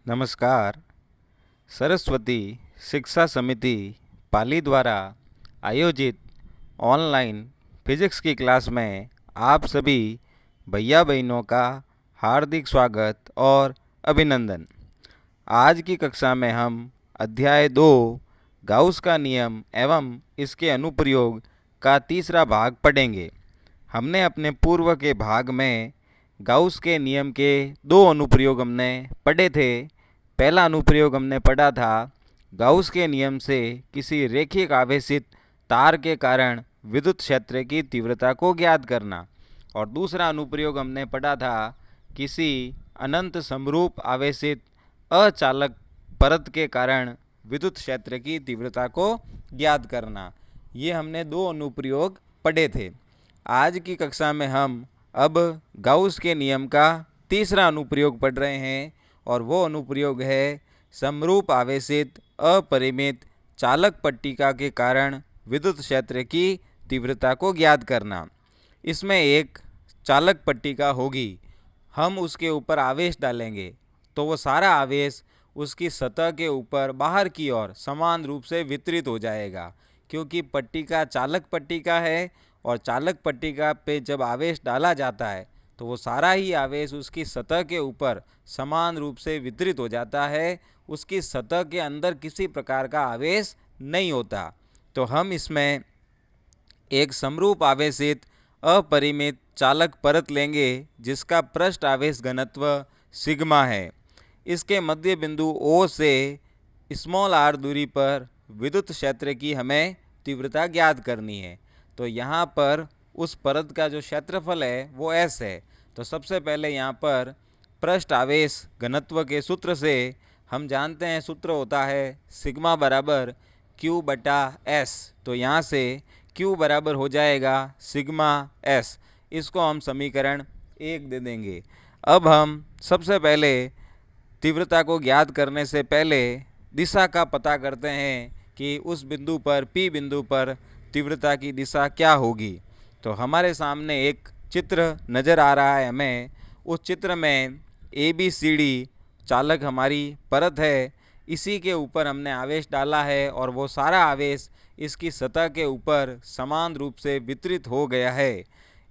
नमस्कार। सरस्वती शिक्षा समिति पाली द्वारा आयोजित ऑनलाइन फिजिक्स की क्लास में आप सभी भैया बहनों का हार्दिक स्वागत और अभिनंदन। आज की कक्षा में हम अध्याय 2 गाउस का नियम एवं इसके अनुप्रयोग का तीसरा भाग पढ़ेंगे। हमने अपने पूर्व के भाग में गाउस के नियम के 2 अनुप्रयोग हमने पढ़े थे। पहला अनुप्रयोग हमने पढ़ा था गाउस के नियम से किसी रेखिक आवेशित तार के कारण विद्युत क्षेत्र की तीव्रता को ज्ञात करना, और दूसरा अनुप्रयोग हमने पढ़ा था किसी अनंत समरूप आवेशित अचालक परत के कारण विद्युत क्षेत्र की तीव्रता को ज्ञात करना। ये हमने 2 अनुप्रयोग पढ़े थे। आज की कक्षा में हम अब गाउस के नियम का तीसरा अनुप्रयोग पढ़ रहे हैं, और वो अनुप्रयोग है समरूप आवेशित अपरिमित चालक पट्टिका के कारण विद्युत क्षेत्र की तीव्रता को ज्ञात करना। इसमें एक चालक पट्टिका होगी, हम उसके ऊपर आवेश डालेंगे तो वो सारा आवेश उसकी सतह के ऊपर बाहर की ओर समान रूप से वितरित हो जाएगा, क्योंकि पट्टिका चालक पट्टिका है और चालक पट्टिका पे जब आवेश डाला जाता है तो वो सारा ही आवेश उसकी सतह के ऊपर समान रूप से वितरित हो जाता है। उसकी सतह के अंदर किसी प्रकार का आवेश नहीं होता। तो हम इसमें एक समरूप आवेशित अपरिमित चालक परत लेंगे जिसका पृष्ठ आवेश घनत्व सिग्मा है। इसके मध्य बिंदु O से स्मॉल r दूरी पर विद्युत क्षेत्र की हमें तीव्रता ज्ञात करनी है। तो यहाँ पर उस परत का जो क्षेत्रफल है वो S है। तो सबसे पहले यहाँ पर पृष्ठ आवेश घनत्व के सूत्र से हम जानते हैं, सूत्र होता है सिग्मा बराबर Q बटा S। तो यहाँ से Q बराबर हो जाएगा सिग्मा S। इसको हम समीकरण 1 दे देंगे। अब हम सबसे पहले तीव्रता को ज्ञात करने से पहले दिशा का पता करते हैं कि उस बिंदु पर P बिंदु पर तीव्रता की दिशा क्या होगी। तो हमारे सामने एक चित्र नज़र आ रहा है हमें। उस चित्र में ABCD चालक हमारी परत है, इसी के ऊपर हमने आवेश डाला है और वो सारा आवेश इसकी सतह के ऊपर समान रूप से वितरित हो गया है।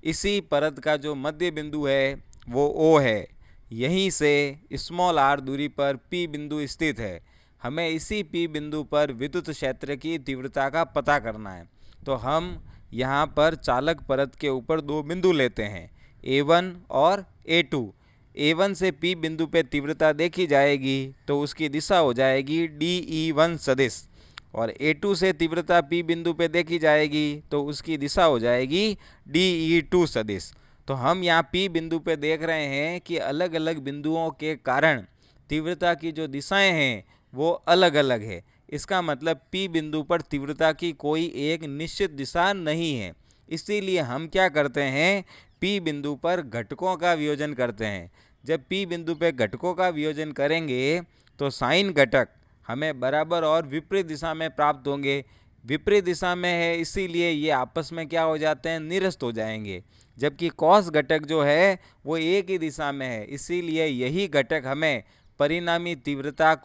इसी परत का जो मध्य बिंदु है वो O है। यहीं से स्मॉल r दूरी पर P बिंदु स्थित है। हमें इसी P बिंदु पर विद्युत क्षेत्र की तीव्रता का पता करना है। तो हम यहाँ पर चालक परत के ऊपर 2 बिंदु लेते हैं, A1 और A2। A1 से P बिंदु पे तीव्रता देखी जाएगी तो उसकी दिशा हो जाएगी DE1 सदिश, और A2 से तीव्रता P बिंदु पे देखी जाएगी तो उसकी दिशा हो जाएगी DE2 सदिश। तो हम यहाँ P बिंदु पे देख रहे हैं कि अलग अलग बिंदुओं के कारण तीव्रता की जो दिशाएं हैं वो अलग अलग है। इसका मतलब P बिंदु पर तीव्रता की कोई एक निश्चित दिशा नहीं है। इसीलिए हम क्या करते हैं, P बिंदु पर घटकों का वियोजन करते हैं। जब P बिंदु पे घटकों का वियोजन करेंगे तो साइन घटक हमें बराबर और विपरीत दिशा में प्राप्त होंगे। विपरीत दिशा में है इसीलिए ये आपस में क्या हो जाते हैं, निरस्त हो जाएंगे। जबकि कॉस घटक जो है वो एक ही दिशा में है, इसीलिए यही घटक हमें परिणामी तीव्रता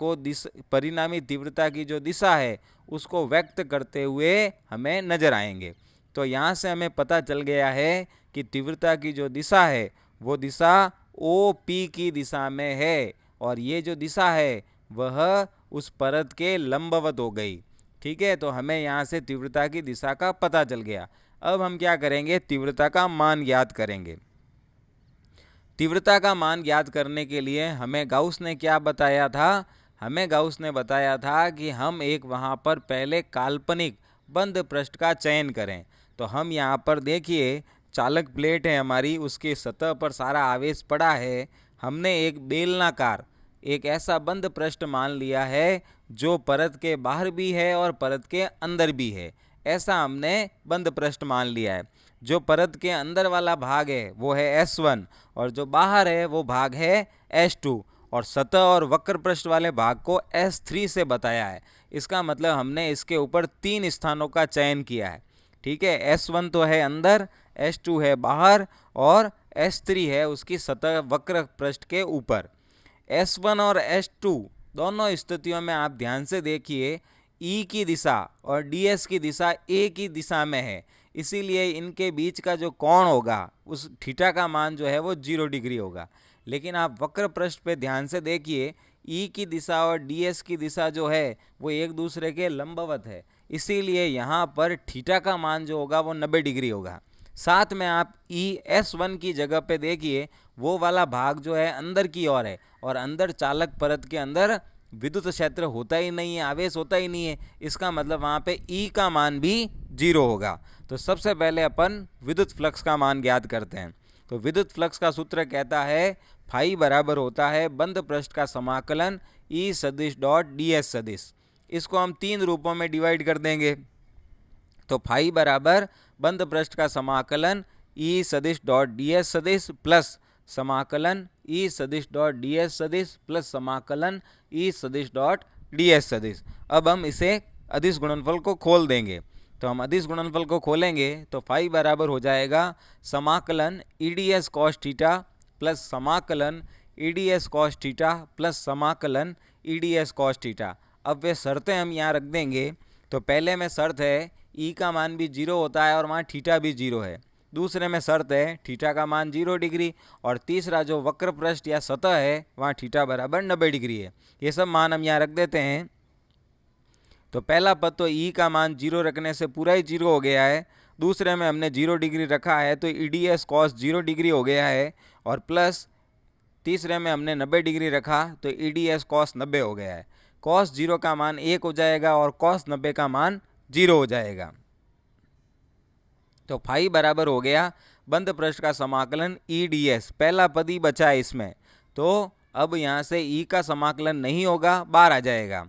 की जो दिशा है उसको व्यक्त करते हुए हमें नजर आएंगे। तो यहाँ से हमें पता चल गया है कि तीव्रता की जो दिशा है वो दिशा OP की दिशा में है, और ये जो दिशा है वह उस परत के लंबवत हो गई। ठीक है, तो हमें यहाँ से तीव्रता की दिशा का पता चल गया। अब हम क्या करेंगे, तीव्रता का मान ज्ञात करेंगे। तीव्रता का मान ज्ञात करने के लिए हमें गाउस ने क्या बताया था, हमें गाउस ने बताया था कि हम एक वहाँ पर पहले काल्पनिक बंद पृष्ठ का चयन करें। तो हम यहाँ पर देखिए चालक प्लेट है हमारी, उसकी सतह पर सारा आवेश पड़ा है। हमने एक बेलनाकार एक ऐसा बंद पृष्ठ मान लिया है जो परत के बाहर भी है और परत के अंदर भी है। ऐसा हमने बंद पृष्ठ मान लिया है। जो परत के अंदर वाला भाग है वो है S1 और जो बाहर है वो भाग है S2, और सतह और वक्र पृष्ठ वाले भाग को S3 से बताया है। इसका मतलब हमने इसके ऊपर 3 स्थानों का चयन किया है। ठीक है, S1 तो है अंदर, S2 है बाहर और S3 है उसकी सतह वक्र पृष्ठ के ऊपर। S1 और S2 दोनों स्थितियों में आप ध्यान से देखिए, E की दिशा और DS की दिशा एक ही दिशा में है, इसीलिए इनके बीच का जो कोण होगा उस थीटा का मान जो है वो 0 डिग्री होगा। लेकिन आप वक्र पृष्ठ पे ध्यान से देखिए, E की दिशा और DS की दिशा जो है वो एक दूसरे के लंबवत है, इसीलिए यहाँ पर थीटा का मान जो होगा वो 90 डिग्री होगा। साथ में आप ES1 की जगह पे देखिए, वो वाला भाग जो है अंदर की ओर है और अंदर चालक परत के अंदर विद्युत क्षेत्र होता ही नहीं है, आवेश होता ही नहीं है, इसका मतलब वहाँ पे E का मान भी 0 होगा। तो सबसे पहले अपन विद्युत फ्लक्स का मान ज्ञात करते हैं। तो विद्युत फ्लक्स का सूत्र कहता है फाई बराबर होता है बंद पृष्ठ का समाकलन E सदिश डॉट DS सदिश। इसको हम 3 रूपों में डिवाइड कर देंगे। तो फाई बराबर बंद पृष्ठ का समाकलन E सदिश डॉट DS सदिश प्लस समाकलन E सदिश डॉट DS सदिश प्लस समाकलन E सदिश डॉट DS सदिश। अब हम इसे अदिश गुणनफल को खोल देंगे। तो हम अदिश गुणनफल को खोलेंगे तो फाई बराबर हो जाएगा समाकलन EDS कॉस थीटा प्लस समाकलन EDS कॉस थीटा प्लस समाकलन EDS कॉस थीटा। अब वे शर्तें हम यहाँ रख देंगे। तो पहले में शर्त है E का मान भी 0 होता है और वहाँ थीटा भी 0 है। दूसरे में शर्त है थीटा का मान 0 डिग्री, और तीसरा जो वक्र पृष्ठ या सतह है वहाँ थीटा बराबर 90 डिग्री है। ये सब मान हम यहाँ रख देते हैं। तो पहला पद तो E का मान 0 रखने से पूरा ही 0 हो गया है, दूसरे में हमने 0 डिग्री रखा है तो EDS कॉस 0 डिग्री हो गया है, और प्लस तीसरे में हमने 90 डिग्री रखा तो EDS कॉस 90 हो गया है। कॉस 0 का मान 1 हो जाएगा और कॉस 90 का मान 0 हो जाएगा। तो फाई बराबर हो गया बंद पृष्ठ का समाकलन EDS, पहला पद ही बचा है इसमें, तो अब यहाँ से E का समाकलन नहीं होगा, बाहर आ जाएगा।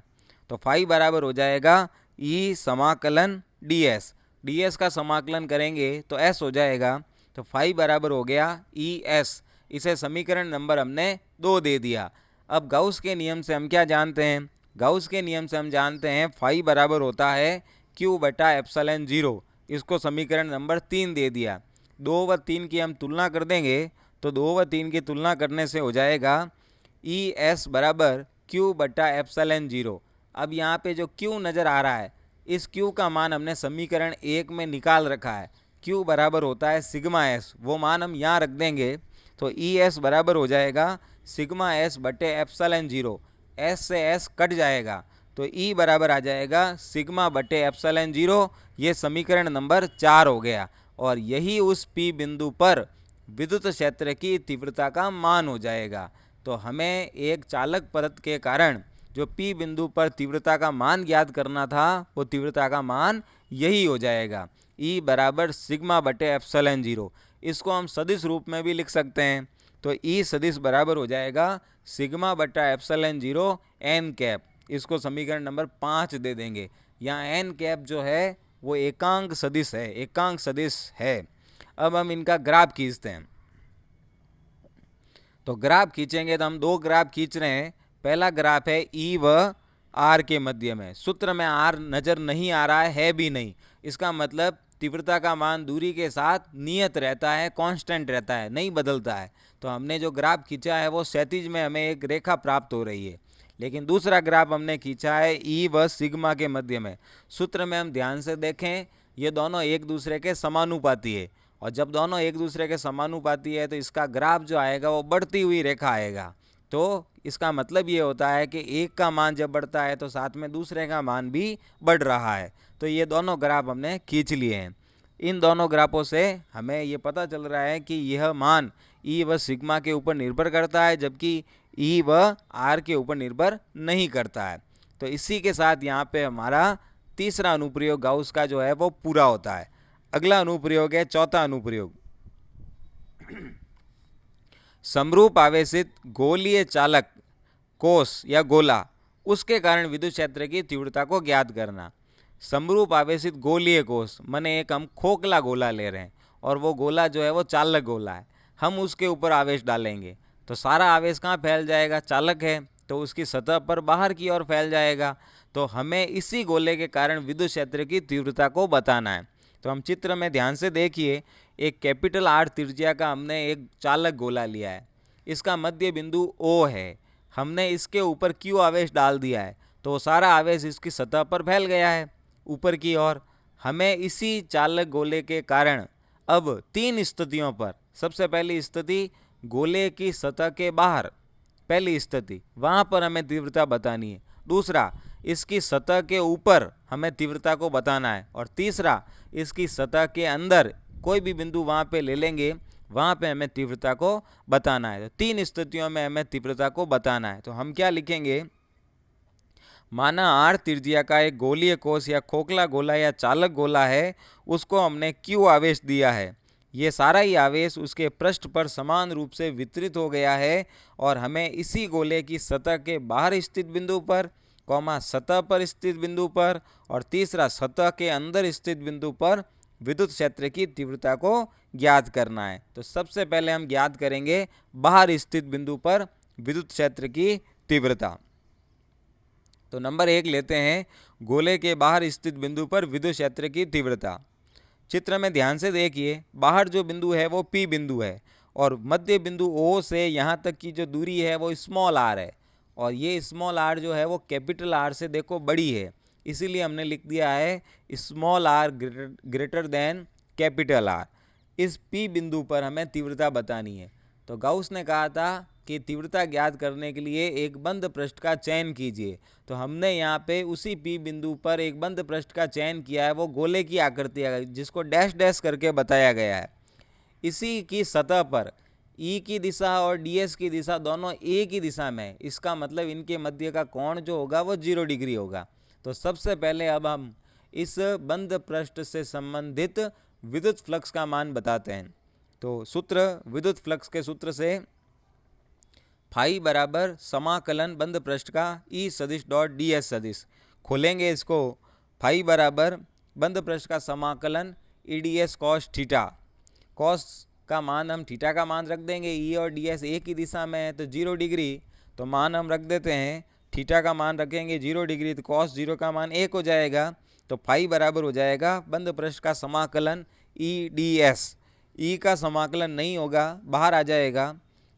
तो फाई बराबर हो जाएगा E समाकलन DS का समाकलन करेंगे तो S हो जाएगा। तो फाई बराबर हो गया ES, इसे समीकरण नंबर हमने 2 दे दिया। अब गाउस के नियम से हम क्या जानते हैं? गाउस के नियम से हम जानते हैं फाई बराबर होता है Q बटा एप्सिलॉन 0, इसको समीकरण नंबर 3 दे दिया। 2 व 3 की हम तुलना कर देंगे तो 2 व 3 की तुलना करने से हो जाएगा ES बराबर Q बटा एप्सिलॉन 0। अब यहाँ पे जो Q नज़र आ रहा है, इस Q का मान हमने समीकरण 1 में निकाल रखा है। Q बराबर होता है सिग्मा S, वो मान हम यहाँ रख देंगे। तो ES बराबर हो जाएगा सिग्मा S बटे एप्सिलॉन 0, S से S कट जाएगा तो E बराबर आ जाएगा सिग्मा बटे एप्सिलॉन 0। ये समीकरण नंबर 4 हो गया, और यही उस P बिंदु पर विद्युत क्षेत्र की तीव्रता का मान हो जाएगा। तो हमें एक चालक परत के कारण जो P बिंदु पर तीव्रता का मान ज्ञात करना था, वो तीव्रता का मान यही हो जाएगा, E बराबर सिग्मा बटे एप्सिलॉन 0। इसको हम सदिश रूप में भी लिख सकते हैं। तो E सदिश बराबर हो जाएगा सिग्मा बटा एप्सिलॉन 0 n कैप, इसको समीकरण नंबर 5 दे देंगे। यहाँ n कैप जो है वो एकांक सदिश है, एकांक सदिश है। अब हम इनका ग्राफ खींचते हैं। तो ग्राफ खींचेंगे तो हम 2 ग्राफ खींच रहे हैं। पहला ग्राफ है E व R के मध्य में, सूत्र में R नज़र नहीं आ रहा है भी नहीं, इसका मतलब तीव्रता का मान दूरी के साथ नियत रहता है, कांस्टेंट रहता है, नहीं बदलता है। तो हमने जो ग्राफ खींचा है वो क्षैतिज में हमें एक रेखा प्राप्त हो रही है। लेकिन दूसरा ग्राफ हमने खींचा है E व सिग्मा के मध्य में। सूत्र में हम ध्यान से देखें, ये दोनों एक दूसरे के समानुपाती है, और जब दोनों एक दूसरे के समानुपाती है तो इसका ग्राफ जो आएगा वो बढ़ती हुई रेखा आएगा। तो इसका मतलब ये होता है कि एक का मान जब बढ़ता है तो साथ में दूसरे का मान भी बढ़ रहा है। तो ये दोनों ग्राफ हमने खींच लिए हैं। इन दोनों ग्राफों से हमें ये पता चल रहा है कि यह मान E व सिग्मा के ऊपर निर्भर करता है, जबकि E व R के ऊपर निर्भर नहीं करता है। तो इसी के साथ यहाँ पे हमारा तीसरा अनुप्रयोग गाउस का जो है वो पूरा होता है। अगला अनुप्रयोग है चौथा अनुप्रयोग। समरूप आवेशित गोलीय चालक कोष या गोला, उसके कारण विद्युत क्षेत्र की तीव्रता को ज्ञात करना। समरूप आवेशित गोलीय कोष माने एक हम खोखला गोला ले रहे हैं और वो गोला जो है वो चालक गोला है, हम उसके ऊपर आवेश डालेंगे तो सारा आवेश कहाँ फैल जाएगा? चालक है तो उसकी सतह पर बाहर की ओर फैल जाएगा। तो हमें इसी गोले के कारण विद्युत क्षेत्र की तीव्रता को बताना है। तो हम चित्र में ध्यान से देखिए, एक कैपिटल R त्रिज्या का हमने एक चालक गोला लिया है, इसका मध्य बिंदु O है। हमने इसके ऊपर क्यू आवेश डाल दिया है तो वो सारा आवेश इसकी सतह पर फैल गया है ऊपर की ओर। हमें इसी चालक गोले के कारण अब 3 स्थितियों पर, सबसे पहली स्थिति गोले की सतह के बाहर, पहली स्थिति वहाँ पर हमें तीव्रता बतानी है। दूसरा, इसकी सतह के ऊपर हमें तीव्रता को बताना है। और तीसरा, इसकी सतह के अंदर कोई भी बिंदु वहाँ पे ले लेंगे, वहाँ पे हमें तीव्रता को बताना है। तो 3 स्थितियों में हमें तीव्रता को बताना है। तो हम क्या लिखेंगे, माना आर त्रिज्या का एक गोलीय कोश या खोखला गोला या चालक गोला है, उसको हमने क्यू आवेश दिया है। ये सारा ही आवेश उसके पृष्ठ पर समान रूप से वितरित हो गया है और हमें इसी गोले की सतह के बाहर स्थित बिंदु पर, सतह पर स्थित बिंदु पर, और तीसरा सतह के अंदर स्थित बिंदु पर विद्युत क्षेत्र की तीव्रता को ज्ञात करना है। तो सबसे पहले हम ज्ञात करेंगे बाहर स्थित बिंदु पर विद्युत क्षेत्र की तीव्रता। तो नंबर 1 लेते हैं, गोले के बाहर स्थित बिंदु पर विद्युत क्षेत्र की तीव्रता। चित्र में ध्यान से देखिए, बाहर जो बिंदु है वो P बिंदु है और मध्य बिंदु O से यहाँ तक की जो दूरी है वो स्मॉल r है, और ये स्मॉल r जो है वो कैपिटल R से देखो बड़ी है, इसीलिए हमने लिख दिया है small r greater than capital R। इस P बिंदु पर हमें तीव्रता बतानी है। तो गाउस ने कहा था कि तीव्रता ज्ञात करने के लिए एक बंद पृष्ठ का चयन कीजिए। तो हमने यहाँ पे उसी P बिंदु पर एक बंद पृष्ठ का चयन किया है, वो गोले की आकृति है जिसको डैश डैश करके बताया गया है। इसी की सतह पर E की दिशा और DS की दिशा दोनों एक ही दिशा में है, इसका मतलब इनके मध्य का कोण जो होगा वो 0 डिग्री होगा। तो सबसे पहले अब हम इस बंद पृष्ठ से संबंधित विद्युत फ्लक्स का मान बताते हैं। तो सूत्र, विद्युत फ्लक्स के सूत्र से फाई बराबर समाकलन बंद पृष्ठ का E सदिश डॉट DS सदिश, खोलेंगे इसको, फाई बराबर बंद पृष्ठ का समाकलन EDS कॉस थीटा, कॉस का मान हम थीटा का मान रख देंगे, E और DS एक ही दिशा में है तो 0 डिग्री, तो मान हम रख देते हैं, थीटा का मान रखेंगे 0 डिग्री तो कॉस 0 का मान 1 हो जाएगा। तो फाई बराबर हो जाएगा बंद पृष्ठ का समाकलन EDS, E का समाकलन नहीं होगा, बाहर आ जाएगा,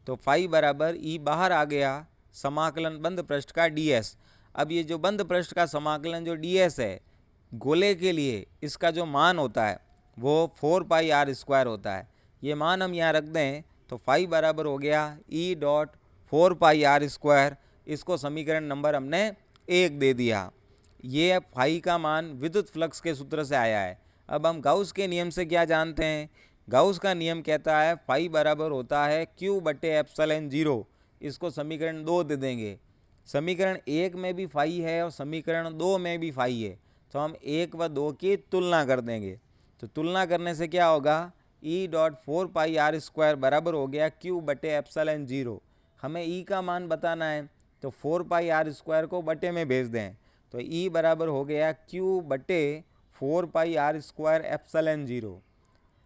तो फाई बराबर E बाहर आ गया, समाकलन बंद पृष्ठ का DS। अब ये जो बंद पृष्ठ का समाकलन जो DS है गोले के लिए, इसका जो मान होता है वो 4 पाई R स्क्वायर होता है। ये मान हम यहाँ रख दें तो फाई बराबर हो गया E डॉट 4 पाई R स्क्वायर, इसको समीकरण नंबर हमने 1 दे दिया। ये फाई का मान विद्युत फ्लक्स के सूत्र से आया है। अब हम गाउस के नियम से क्या जानते हैं, गाउस का नियम कहता है फाई बराबर होता है Q बटे एप्सिलॉन 0, इसको समीकरण 2 दे देंगे। समीकरण 1 में भी फाई है और समीकरण 2 में भी फाई है, तो हम 1 व 2 की तुलना कर देंगे। तो तुलना करने से क्या होगा, E डॉट 4 पाई R स्क्वायर बराबर हो गया Q बटे एप्सिलॉन 0। हमें E का मान बताना है तो 4 पाई R स्क्वायर को बटे में भेज दें, तो E बराबर हो गया Q बटे 4 पाई R स्क्वायर एप्सिलॉन 0।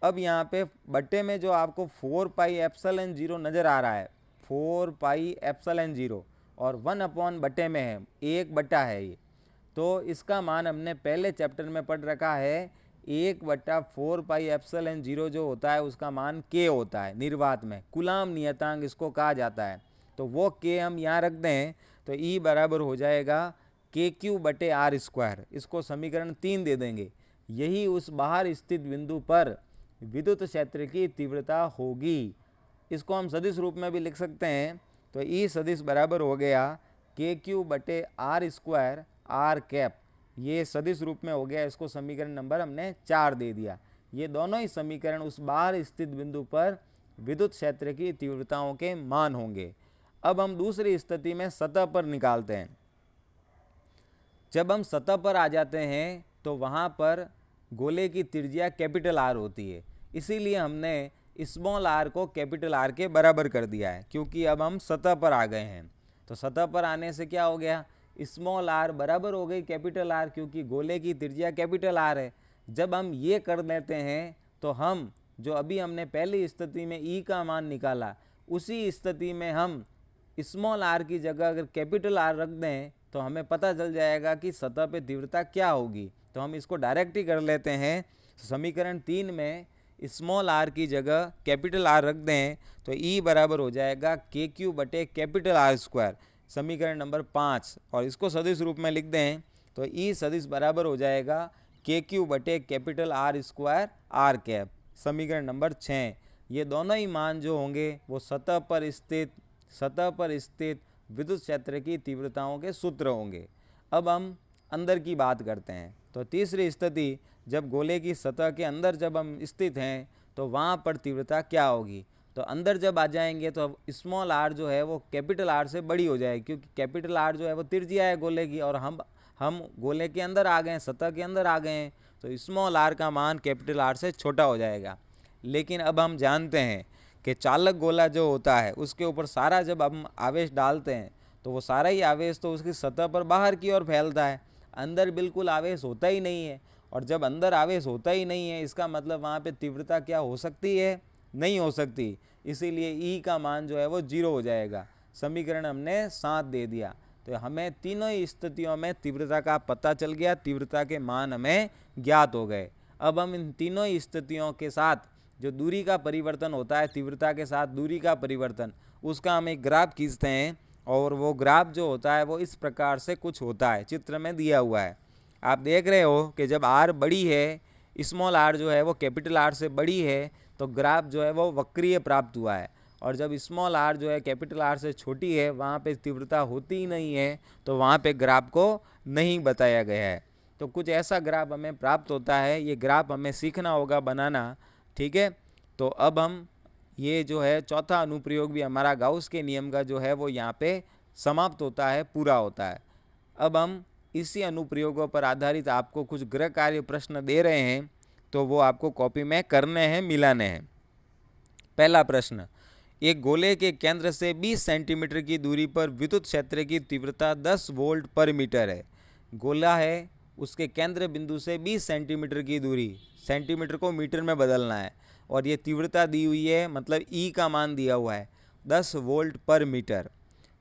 अब यहाँ पे बटे में जो आपको 4 पाई एप्सिलॉन 0 नज़र आ रहा है, 4 पाई एप्सिलॉन 0 और 1 अपॉन बटे में है, 1 बटा है ये, तो इसका मान हमने पहले चैप्टर में पढ़ रखा है, 1 बटा 4 पाई एप्सिलॉन 0 जो होता है उसका मान K होता है, निर्वात में कूलाम नियतांक इसको कहा जाता है। तो वो K हम यहाँ रख दें तो E बराबर हो जाएगा KQ बटे R स्क्वायर, इसको समीकरण 3 दे देंगे। यही उस बाहर स्थित बिंदु पर विद्युत क्षेत्र की तीव्रता होगी। इसको हम सदिश रूप में भी लिख सकते हैं, तो E सदिश बराबर हो गया KQ बटे R स्क्वायर R कैप, ये सदिश रूप में हो गया, इसको समीकरण नंबर हमने 4 दे दिया। ये दोनों ही समीकरण उस बाहर स्थित बिंदु पर विद्युत क्षेत्र की तीव्रताओं के मान होंगे। अब हम दूसरी स्थिति में सतह पर निकालते हैं। जब हम सतह पर आ जाते हैं तो वहाँ पर गोले की त्रिज्या कैपिटल R होती है, इसीलिए हमने स्मॉल r को कैपिटल R के बराबर कर दिया है, क्योंकि अब हम सतह पर आ गए हैं। तो सतह पर आने से क्या हो गया, स्मॉल r बराबर हो गई कैपिटल R, क्योंकि गोले की त्रिज्या कैपिटल R है। जब हम ये कर लेते हैं तो हम जो अभी हमने पहली स्थिति में E का मान निकाला, उसी स्थिति में हम स्मॉल r की जगह अगर कैपिटल R रख दें तो हमें पता चल जाएगा कि सतह पे तीव्रता क्या होगी। तो हम इसको डायरेक्ट ही कर लेते हैं। समीकरण 3 में स्मॉल r की जगह कैपिटल R रख दें तो E बराबर हो जाएगा KQ बटे कैपिटल R स्क्वायर। समीकरण नंबर 5, और इसको सदिश रूप में लिख दें तो ई सदिश बराबर हो जाएगा KQ बटे capital R square R cap. समीकरण नंबर 6, ये दोनों ही मान जो होंगे वो सतह पर स्थित विद्युत क्षेत्र की तीव्रताओं के सूत्र होंगे। अब हम अंदर की बात करते हैं। तो तीसरी स्थिति, जब गोले की सतह के अंदर जब हम स्थित हैं तो वहाँ पर तीव्रता क्या होगी। तो अंदर जब आ जाएंगे तो स्मॉल r जो है वो कैपिटल R से बड़ी हो जाएगी, क्योंकि कैपिटल R जो है वो त्रिज्या है गोले की, और हम गोले के अंदर आ गए हैं, सतह के अंदर आ गए हैं, तो स्मॉल r का मान कैपिटल R से छोटा हो जाएगा। लेकिन अब हम जानते हैं कि चालक गोला जो होता है उसके ऊपर सारा जब हम आवेश डालते हैं तो वो सारा ही आवेश तो उसकी सतह पर बाहर की ओर फैलता है, अंदर बिल्कुल आवेश होता ही नहीं है। और जब अंदर आवेश होता ही नहीं है, इसका मतलब वहाँ पे तीव्रता क्या हो सकती है, नहीं हो सकती। इसीलिए E का मान जो है वो 0 हो जाएगा। समीकरण हमने 7 दे दिया। तो हमें तीनों ही स्थितियों में तीव्रता का पता चल गया, तीव्रता के मान हमें ज्ञात हो गए। अब हम इन तीनों ही स्थितियों के साथ जो दूरी का परिवर्तन होता है, तीव्रता के साथ दूरी का परिवर्तन, उसका हम एक ग्राफ खींचते हैं, और वो ग्राफ जो होता है वो इस प्रकार से कुछ होता है, चित्र में दिया हुआ है। आप देख रहे हो कि जब R बड़ी है, स्मॉल r जो है वो कैपिटल R से बड़ी है, तो ग्राफ जो है वो वक्रीय प्राप्त हुआ है। और जब स्मॉल r जो है कैपिटल R से छोटी है, वहाँ पे तीव्रता होती ही नहीं है, तो वहाँ पे ग्राफ को नहीं बताया गया है। तो कुछ ऐसा ग्राफ हमें प्राप्त होता है, ये ग्राफ हमें सीखना होगा बनाना, ठीक है। तो अब हम ये जो है चौथा अनुप्रयोग भी हमारा गाउस के नियम का जो है वो यहाँ पे समाप्त होता है, पूरा होता है। अब हम इसी अनुप्रयोगों पर आधारित आपको कुछ गृह कार्य प्रश्न दे रहे हैं, तो वो आपको कॉपी में करने हैं, मिलाने हैं। पहला प्रश्न, एक गोले के केंद्र से 20 सेंटीमीटर की दूरी पर विद्युत क्षेत्र की तीव्रता 10 वोल्ट पर मीटर है। गोला है, उसके केंद्र बिंदु से 20 सेंटीमीटर की दूरी, सेंटीमीटर को मीटर में बदलना है, और ये तीव्रता दी हुई है, मतलब E का मान दिया हुआ है 10 वोल्ट पर मीटर।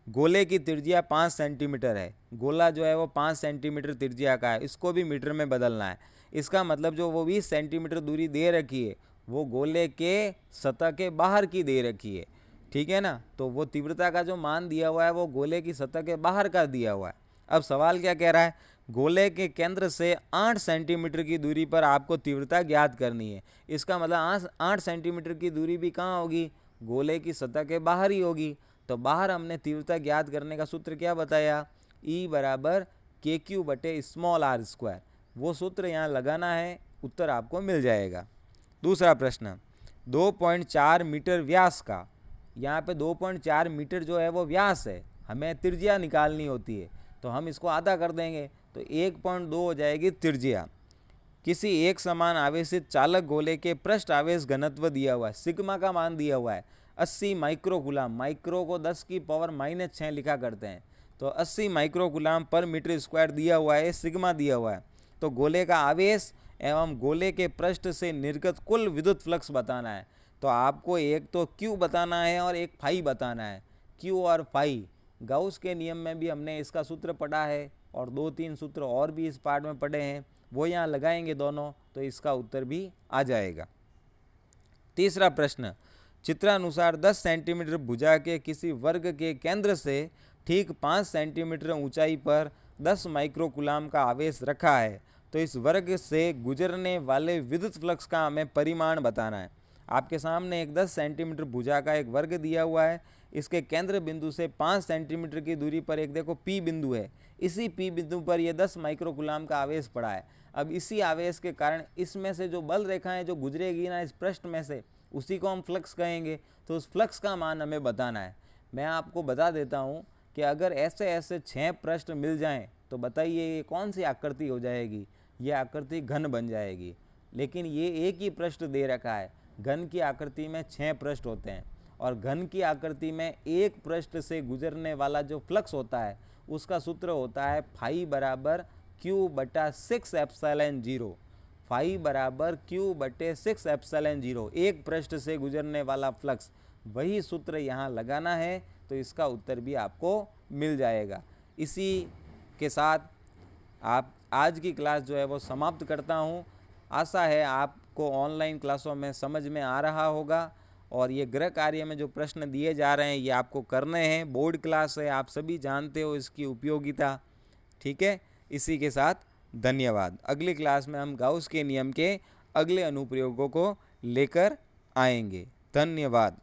गोले की त्रिज्या 5 सेंटीमीटर है, गोला जो है वो 5 सेंटीमीटर त्रिज्या का है, इसको भी मीटर में बदलना है। इसका मतलब जो वो 20 सेंटीमीटर दूरी दे रखी है वो गोले के सतह के बाहर की दे रखी है, ठीक है ना। तो वो तीव्रता का जो मान दिया हुआ है वो गोले की सतह के बाहर का दिया हुआ है। अब सवाल क्या कह रहा है, गोले के केंद्र से 8 सेंटीमीटर की दूरी पर आपको तीव्रता ज्ञात करनी है। इसका मतलब 8 सेंटीमीटर की दूरी भी कहाँ होगी, गोले की सतह के बाहर ही होगी। तो बाहर हमने तीव्रता ज्ञात करने का सूत्र क्या बताया, E बराबर KQ बटे स्मॉल r स्क्वायर। वो सूत्र यहाँ लगाना है, उत्तर आपको मिल जाएगा। दूसरा प्रश्न, 2.4 मीटर व्यास का, यहाँ पे 2.4 मीटर जो है वो व्यास है, हमें त्रिज्या निकालनी होती है, तो हम इसको आधा कर देंगे तो 1.2 हो जाएगी त्रिज्या। किसी एक समान आवेशित चालक गोले के पृष्ठ आवेश घनत्व दिया हुआ है, सिग्मा का मान दिया हुआ है 80 माइक्रोकूलाम, माइक्रो को 10 की पावर -6 लिखा करते हैं, तो 80 माइक्रोकूलाम पर मीटर स्क्वायर दिया हुआ है, सिग्मा दिया हुआ है। तो गोले का आवेश एवं गोले के पृष्ठ से निर्गत कुल विद्युत फ्लक्स बताना है। तो आपको एक तो Q बताना है और एक फाई बताना है। Q और फाई गाउस के नियम में भी हमने इसका सूत्र पढ़ा है, और 2-3 सूत्र और भी इस पार्ट में पढ़े हैं, वो यहाँ लगाएंगे दोनों, तो इसका उत्तर भी आ जाएगा। तीसरा प्रश्न, चित्रानुसार 10 सेंटीमीटर भुजा के किसी वर्ग के केंद्र से ठीक 5 सेंटीमीटर ऊंचाई पर 10 माइक्रोकूलाम का आवेश रखा है, तो इस वर्ग से गुजरने वाले विद्युत फ्लक्स का हमें परिमाण बताना है। आपके सामने एक 10 सेंटीमीटर भुजा का एक वर्ग दिया हुआ है, इसके केंद्र बिंदु से 5 सेंटीमीटर की दूरी पर एक देखो P बिंदु है, इसी P बिंदु पर ये 10 माइक्रोकूलाम का आवेश पड़ा है। अब इसी आवेश के कारण इसमें से जो बल रेखाएं जो गुजरेगी ना इस पृष्ठ में से, उसी को हम फ्लक्स कहेंगे। तो उस फ्लक्स का मान हमें बताना है। मैं आपको बता देता हूँ कि अगर ऐसे ऐसे 6 पृष्ठ मिल जाएं तो बताइए ये कौन सी आकृति हो जाएगी, ये आकृति घन बन जाएगी। लेकिन ये एक ही पृष्ठ दे रखा है, घन की आकृति में 6 पृष्ठ होते हैं, और घन की आकृति में एक पृष्ठ से गुजरने वाला जो फ्लक्स होता है उसका सूत्र होता है फाई बराबर Q बटा 6 एप्सिलॉन 0। फाई बराबर Q बटे 6 एप्सिलॉन 0, एक पृष्ठ से गुजरने वाला फ्लक्स, वही सूत्र यहाँ लगाना है, तो इसका उत्तर भी आपको मिल जाएगा। इसी के साथ आप आज की क्लास जो है वो समाप्त करता हूँ। आशा है आपको ऑनलाइन क्लासों में समझ में आ रहा होगा, और ये गृह कार्य में जो प्रश्न दिए जा रहे हैं ये आपको करने हैं। बोर्ड क्लास है, आप सभी जानते हो इसकी उपयोगिता। ठीक है, इसी के साथ धन्यवाद। अगली क्लास में हम गाउस के नियम के अगले अनुप्रयोगों को लेकर आएंगे। धन्यवाद।